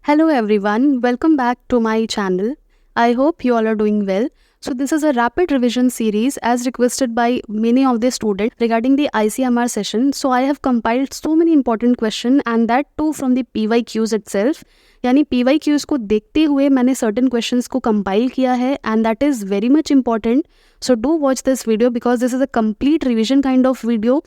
Hello everyone, welcome back to my channel. I hope you all are doing well. So this is a rapid revision series as requested by many of the students regarding the ICMR session. So I have compiled so many important questions and that too from the PYQs itself. यानी PYQs को देखते हुए मैंने certain questions को compile किया है and that is very much important. So do watch this video because this is a complete revision kind of video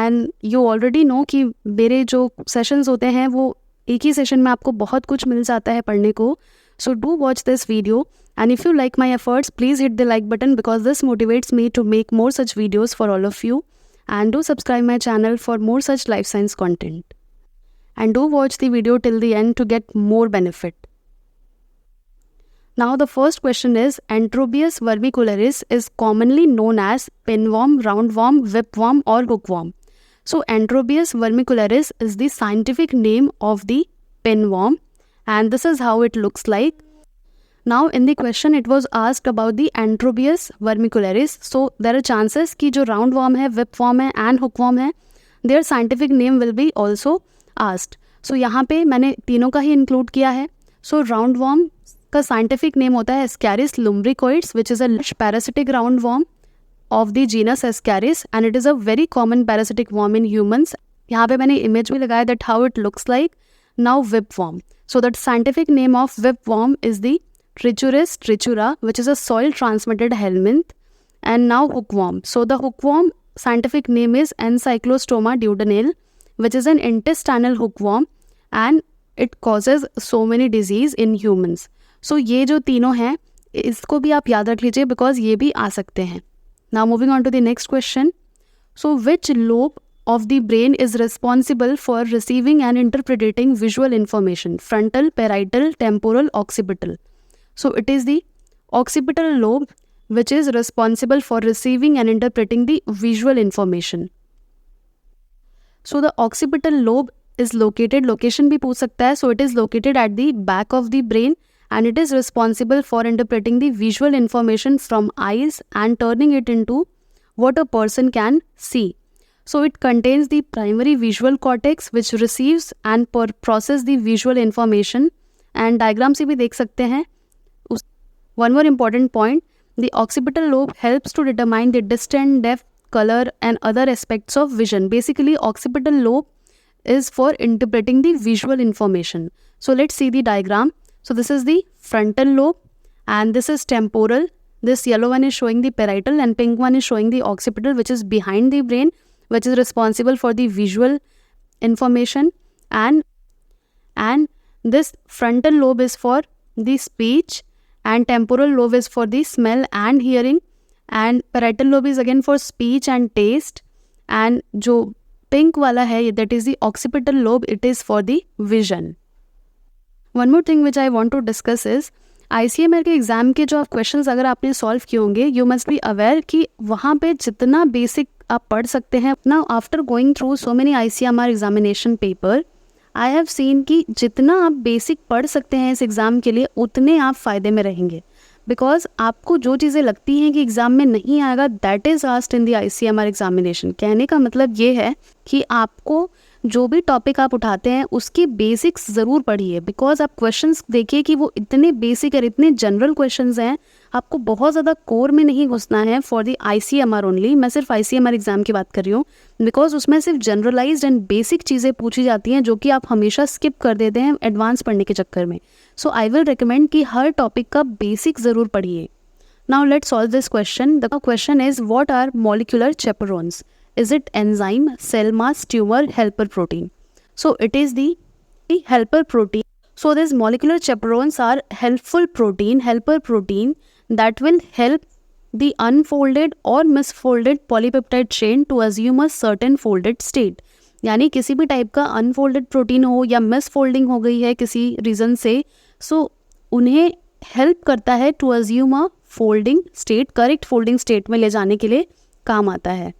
and you already know कि मेरे जो sessions होते हैं वो एक ही सेशन में आपको बहुत कुछ मिल जाता है पढ़ने को. So do watch this video and if you like my efforts please hit the like button because this motivates me to make more such videos for all of you and do subscribe my channel for more such life science content and do watch the video till the end to get more benefit. Now the first question is Enterobius vermicularis is commonly known as pinworm, roundworm, whipworm or hookworm. So Enterobius vermicularis is the scientific name of the pinworm and this is how it looks like. Now in the question it was asked about the Enterobius vermicularis. So there are chances कि जो roundworm है, whipworm है and hookworm है, their scientific name will be also asked. So यहाँ पे मैंने तीनों का ही include किया है. So roundworm का scientific name होता है Ascaris lumbricoides which is a parasitic roundworm of the genus Ascaris and it is a very common parasitic worm in humans. यहाँ पे मैंने image भी लगाया that how it looks like. Now whipworm. So the scientific name of whipworm is the Trichuris trichura which is a soil transmitted helminth. And now hookworm. So the hookworm scientific name is Encyclostoma duodenale which is an intestinal hookworm and it causes so many disease in humans. So ये जो तीनों हैं इसको भी आप याद रख लीजिए because ये भी आ सकते हैं. Now moving on to the next question. So which lobe of the brain is responsible for receiving and interpreting visual information? Frontal, parietal, temporal, occipital. So it is the occipital lobe which is responsible for receiving and interpreting the visual information. So the occipital lobe is located, location भी पूछ सकता है, so it is located at the back of the brain and it is responsible for interpreting the visual information from eyes and turning it into what a person can see. So it contains the primary visual cortex which receives and process the visual information and diagram से भी देख सकते हैं. One more important point, the occipital lobe helps to determine the distance, depth, color and other aspects of vision. Basically occipital lobe is for interpreting the visual information. So let's see the diagram. So this is the frontal lobe and this is temporal. This yellow one is showing the parietal and pink one is showing the occipital which is behind the brain which is responsible for the visual information and this frontal lobe is for the speech and temporal lobe is for the smell and hearing and parietal lobe is again for speech and taste and जो pink वाला है that is the occipital lobe, it is for the vision. One more thing which I want to discuss is ICMR के exam के जो आप questions अगर आपने solve किए होंगे यू मस्ट बी अवेयर कि वहाँ पे जितना बेसिक आप पढ़ सकते हैं. Now after going through so many ICMR examination paper I have seen कि जितना आप बेसिक पढ़ सकते हैं इस एग्ज़ाम के लिए उतने आप फ़ायदे में रहेंगे बिकॉज आपको जो चीज़ें लगती हैं कि एग्ज़ाम में नहीं आएगा that is asked in the ICMR examination. कहने का मतलब ये है कि आपको जो भी टॉपिक आप उठाते हैं उसकी बेसिक्स ज़रूर पढ़िए बिकॉज आप क्वेश्चंस देखिए कि वो इतने बेसिक और इतने जनरल क्वेश्चंस हैं. आपको बहुत ज़्यादा कोर में नहीं घुसना है फॉर द ICMR ओनली. मैं सिर्फ ICMR एग्ज़ाम की बात कर रही हूँ बिकॉज उसमें सिर्फ जनरलाइज्ड एंड बेसिक चीज़ें पूछी जाती हैं जो कि आप हमेशा स्किप कर देते हैं एडवांस पढ़ने के चक्कर में. सो आई विल रिकमेंड कि हर टॉपिक का बेसिक ज़रूर पढ़िए. Now let's solve this question. The question is what are molecular chaperones? Is it enzyme, cell mass, tumor, helper protein? So it is the helper protein. So these molecular chaperones are helpful protein, helper protein that will help the unfolded or misfolded polypeptide chain to assume a certain folded state. यानी किसी भी type का unfolded protein हो या misfolding हो गई है किसी रीज़न से, so उन्हें हेल्प करता है to assume a folding state, correct folding state में ले जाने के लिए काम आता है.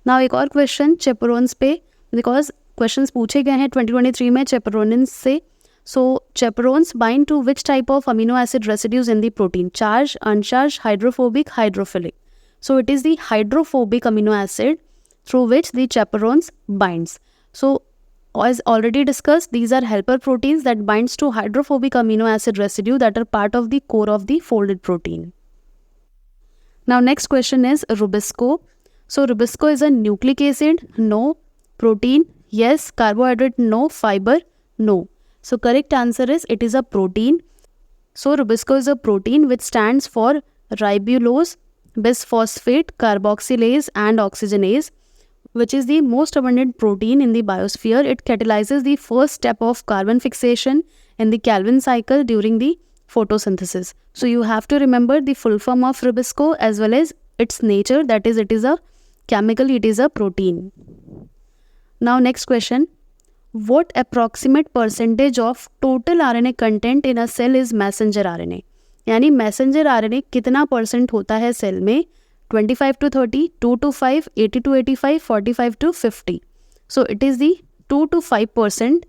नाउ एक और क्वेश्चन चेपरोन्स पे बिकॉज क्वेश्चंस पूछे गए हैं 2023 में चेपरोनिन्स से. So chaperones bind to which type of amino acid residues in the protein? Charge, uncharge, hydrophobic, hydrophilic. So it is the hydrophobic amino acid through which the chaperones binds. So as already discussed, these are helper proteins that binds to hydrophobic amino acid residue that are part of the core of the folded protein. Now next question is Rubisco. So Rubisco is a nucleic acid? No. Protein? Yes. Carbohydrate? No. Fiber? No. So correct answer is it is a protein. So Rubisco is a protein which stands for ribulose, bisphosphate, carboxylase and oxygenase, which is the most abundant protein in the biosphere. It catalyzes the first step of carbon fixation in the Calvin cycle during the photosynthesis. So you have to remember the full form of Rubisco as well as its nature, that is it is a chemical, it is a protein. Now next question. What approximate percentage of total RNA content in a cell is messenger RNA? यानी messenger RNA कितना percent होता है cell में? 25 to 30, 2 to 5, 80 to 85, 45 to 50. So it is the 2 to 5%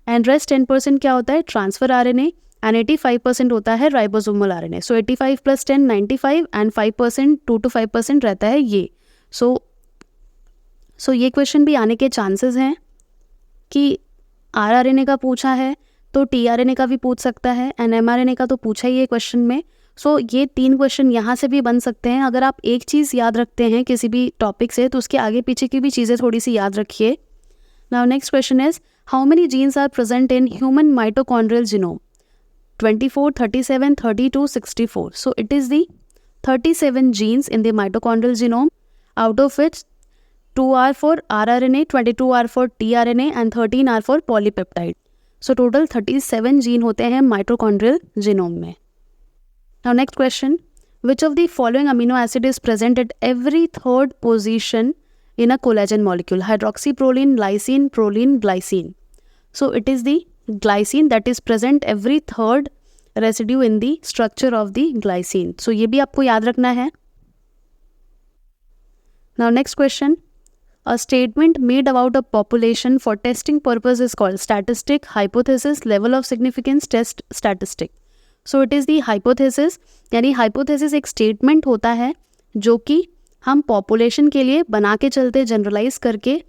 and rest 10% क्या होता है? Transfer RNA and 85% होता है ribosomal RNA. So 85 plus 10, 95 and 5%, 2 to 5% रहता है ये. So ये क्वेश्चन भी आने के चांसेस हैं कि rRNA का पूछा है तो tRNA का भी पूछ सकता है एंड mRNA का तो पूछा ही है क्वेश्चन में. सो ये 3 क्वेश्चन यहाँ से भी बन सकते हैं. अगर आप एक चीज़ याद रखते हैं किसी भी टॉपिक से तो उसके आगे पीछे की भी चीज़ें थोड़ी सी याद रखिए. Now next question is how many genes are present in human mitochondrial genome? 24, 37, 32, 64. So it is the 37 genes in the mitochondrial genome, out of which 2 are for rRNA, 22 are for tRNA and 13 are for polypeptide. So total 37 gene होते हैं mitochondrial genome में. Now next question, which of the following amino acid is present at every third position in a collagen molecule? Hydroxyproline, lysine, proline, glycine. So it is the glycine that is present every third residue in the structure of the glycine. So ये भी आपको याद रखना है. Now next question, a statement made about a population for testing purpose is called statistic, hypothesis, level of significance, test statistic. So it is the hypothesis. यानी hypothesis एक statement होता है जो कि हम population के लिए बना के चलते generalize करके,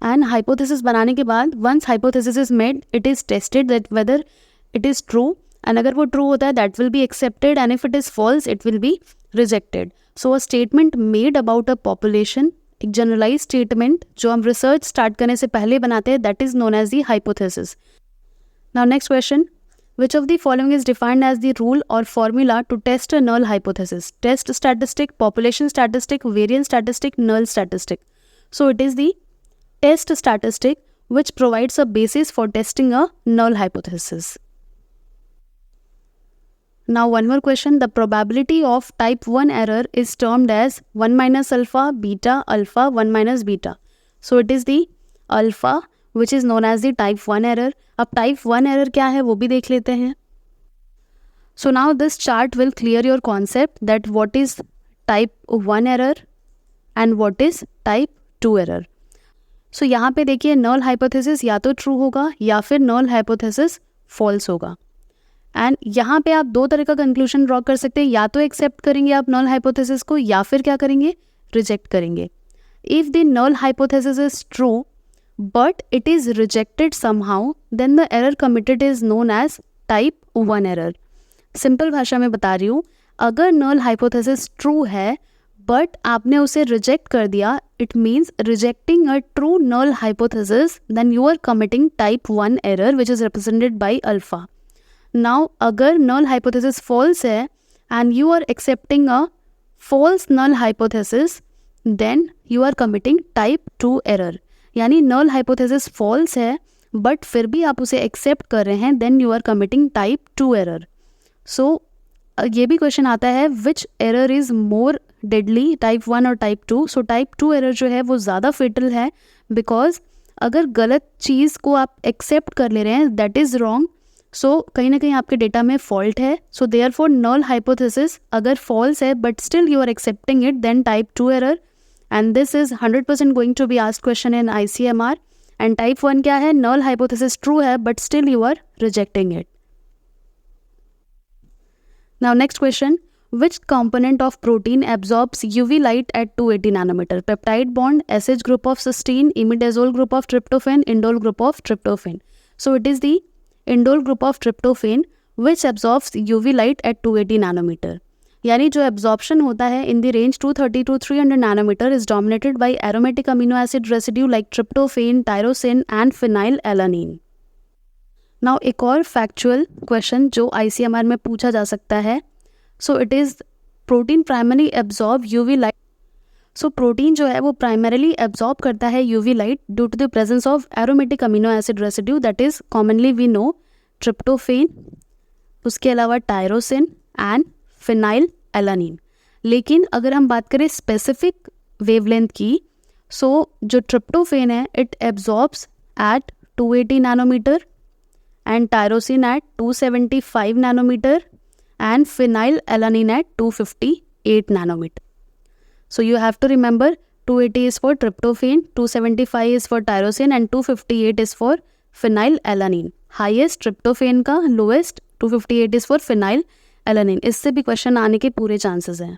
and hypothesis बनाने के बाद once hypothesis is made it is tested that whether it is true, and अगर वो true होता है that will be accepted and if it is false it will be rejected. So a statement made about a population, एक generalized statement जो हम research start करने से पहले बनाते हैं, that is known as the hypothesis. Now next question, which of the following is defined as the rule or formula to test a null hypothesis? Test statistic, population statistic, variance statistic, null statistic. So it is the test statistic which provides a basis for testing a null hypothesis. Now one more question, the probability of type 1 error is termed as 1 minus alpha, beta, alpha, 1 minus beta. So it is the alpha which is known as the type 1 error. अब type 1 error क्या है वो भी देख लेते हैं. So now this chart will clear your concept that what is type 1 error and what is type 2 error. So यहाँ पे देखिए null hypothesis या तो true होगा या फिर null hypothesis false होगा. एंड यहाँ पे आप दो तरह का कंक्लूजन ड्रॉ कर सकते हैं, या तो एक्सेप्ट करेंगे आप null hypothesis को या फिर क्या करेंगे, रिजेक्ट करेंगे. If the null hypothesis is true but it is rejected somehow, then the error committed is known as type 1 error. Simple भाषा में बता रही हूँ, अगर null hypothesis true है बट आपने उसे रिजेक्ट कर दिया, it means rejecting a true null hypothesis, then you are committing type 1 error which is represented by alpha. Now अगर null hypothesis false है and you are accepting a false null hypothesis, then you are committing type 2 error. यानी null hypothesis false है but फिर भी आप उसे accept कर रहे हैं, then you are committing type 2 error. So ये भी क्वेश्चन आता है which error is more deadly, type 1 और type 2. So type 2 error जो है वो ज़्यादा fatal है because अगर गलत चीज़ को आप accept कर ले रहे हैं that is wrong. सो कहीं ना कहीं आपके डेटा में फॉल्ट है. So therefore null hypothesis अगर फॉल्स है but still you are accepting it, then type 2 error, and this is 100% going to be asked question in ICMR. And type 1 क्या है, null hypothesis ट्रू है but still you are rejecting it. Now next question, Which component of protein absorbs UV light at 280 nanometer? Peptide bond, SH group of cysteine, imidazole group of tryptophan, indole group of tryptophan. So it is the indole group of tryptophan which absorbs UV light at 280 nanometer. यानी जो absorption होता है in the range 230 to 300 nanometre is dominated by aromatic amino acid residue like tryptophan, tyrosine and phenylalanine. Now एक और factual question जो ICMR में पूछा जा सकता है. So it is protein primary absorb UV light. So protein जो है वो प्राइमरीली एब्जॉर्ब करता है UV light due to the presence of aromatic amino acid residue that is commonly we know tryptophan, उसके अलावा टायरोसिन एंड फिनाइल एलानिन. लेकिन अगर हम बात करें स्पेसिफिक वेवलेंथ की, सो जो ट्रिप्टोफेन है it absorbs at 280 nanometre and tyrosine at 275 nanometre and phenyl alanine at 258 nanometer. So you have to remember 280 is for tryptophan, 275 is for tyrosin and 258 is for phenyl alanine. Highest tryptophan का, lowest 258 is for phenyl alanine. इससे भी question आने के पूरे chances हैं.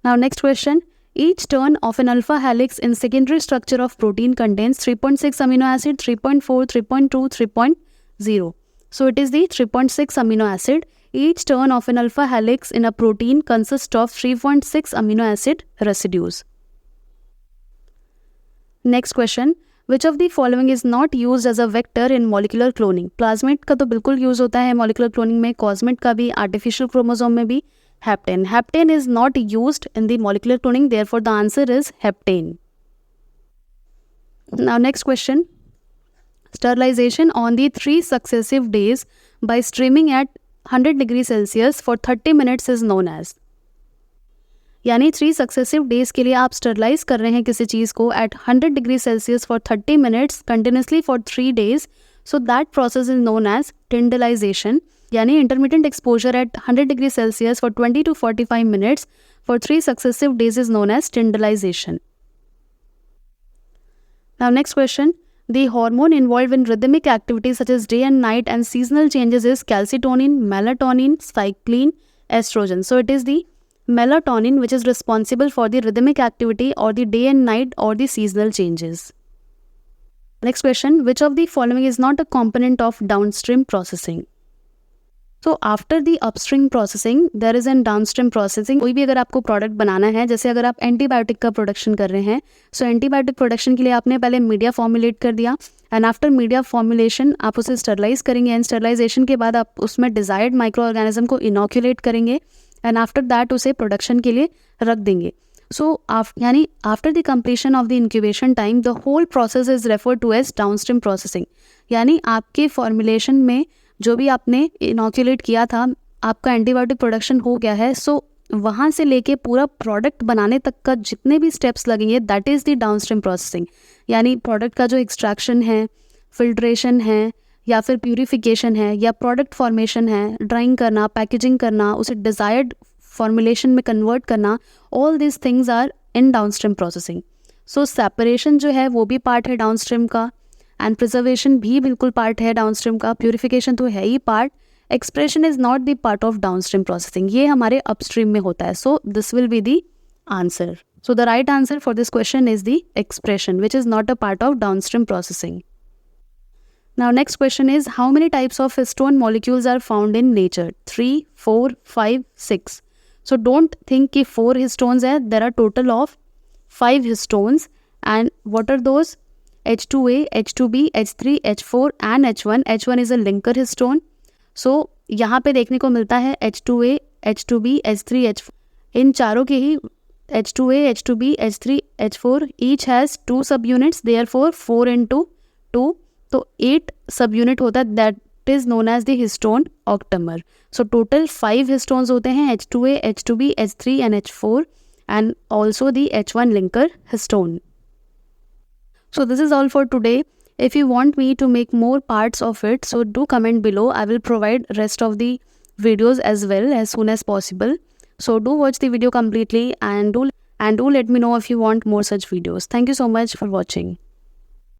Now next question. Each turn of an alpha helix in secondary structure of protein contains 3.6 amino acid, 3.4, 3.2, 3.0. So it is the 3.6 amino acid. Each turn of an alpha helix in a protein consists of 3.6 amino acid residues. Next question. Which of the following is not used as a vector in molecular cloning? Plasmid का तो बिल्कुल use होता है molecular cloning में, cosmid का भी, artificial chromosome में भी. Hapten. Hapten is not used in the molecular cloning, therefore the answer is hapten. Now next question. Sterilization on the 3 successive days by streaming at 100 degrees Celsius for 30 minutes is known as. यानी 3 successive days के लिए आप sterilise कर रहे हैं किसी चीज़ को at 100 degrees Celsius for 30 minutes continuously for 3 days. So that process is known as tyndallization. यानी intermittent exposure at 100 degrees Celsius for 20 to 45 minutes for 3 successive days is known as tyndallization. Now next question. The hormone involved in rhythmic activity such as day and night and seasonal changes is calcitonin, melatonin, cyclin, estrogen. So it is the melatonin which is responsible for the rhythmic activity or the day and night or the seasonal changes. Next question. Which of the following is not a component of downstream processing? So after the upstream processing there is an downstream processing. कोई भी अगर आपको product बनाना है, जैसे अगर आप antibiotic का production कर रहे हैं, सो एंटीबायोटिक प्रोडक्शन के लिए आपने पहले मीडिया फॉर्मुलेट कर दिया एंड आफ्टर मीडिया फॉर्मुलेशन आप उसे स्टरलाइज करेंगे एंड स्टरलाइजेशन के बाद आप उसमें डिजायर्ड माइक्रो ऑर्गेनिज्म को इनोक्यूलेट करेंगे एंड आफ्टर दैट उसे प्रोडक्शन के लिए रख देंगे. सो यानी after the completion of the incubation time the whole process is referred to as downstream processing. यानी आपके फॉर्मुलेशन में जो भी आपने इनोक्यूलेट किया था, आपका एंटीबायोटिक प्रोडक्शन हो गया है, सो वहाँ से लेके पूरा प्रोडक्ट बनाने तक का जितने भी स्टेप्स लगेंगे that is the downstream processing. यानी प्रोडक्ट का जो एक्सट्रैक्शन है, फिल्ट्रेशन है या फिर प्यूरिफिकेशन है या प्रोडक्ट फॉर्मेशन है, ड्राइंग करना, पैकेजिंग करना, उसे डिज़ायर्ड फॉर्मुलेशन में कन्वर्ट करना, all this things are in downstream processing. So separation जो है वो भी पार्ट है डाउनस्ट्रीम का एंड प्रिजर्वेशन भी बिल्कुल पार्ट है डाउनस्ट्रीम का. प्यूरिफिकेशन तो है ही part. Expression is not the part of downstream processing. ये हमारे अपस्ट्रीम में होता है. So this will be the answer. So the right answer for this question is the expression which is not a part of downstream processing. Now next question is how many types of histone molecules are found in nature? 3, 4, 5, 6. So don't think कि 4 histones है. There are total of 5 histones and what are those? H2A, H2B, H3, H4 and H1. H1 is a linker histone. So यहाँ पे देखने को मिलता है H2A, H2B, H3, H4. इन चारों के ही H2A, H2B, H3, H4 each has 2 subunits. Therefore 4 into 2. तो 8 subunit होता है. That is known as the histone octamer. So total 5 histones होते हैं H2A, H2B, H3 and H4 and also the H1 linker histone. So this is all for today. If you want me to make more parts of it, so do comment below. I will provide rest of the videos as well as soon as possible. So do watch the video completely and do let me know if you want more such videos. Thank you so much for watching.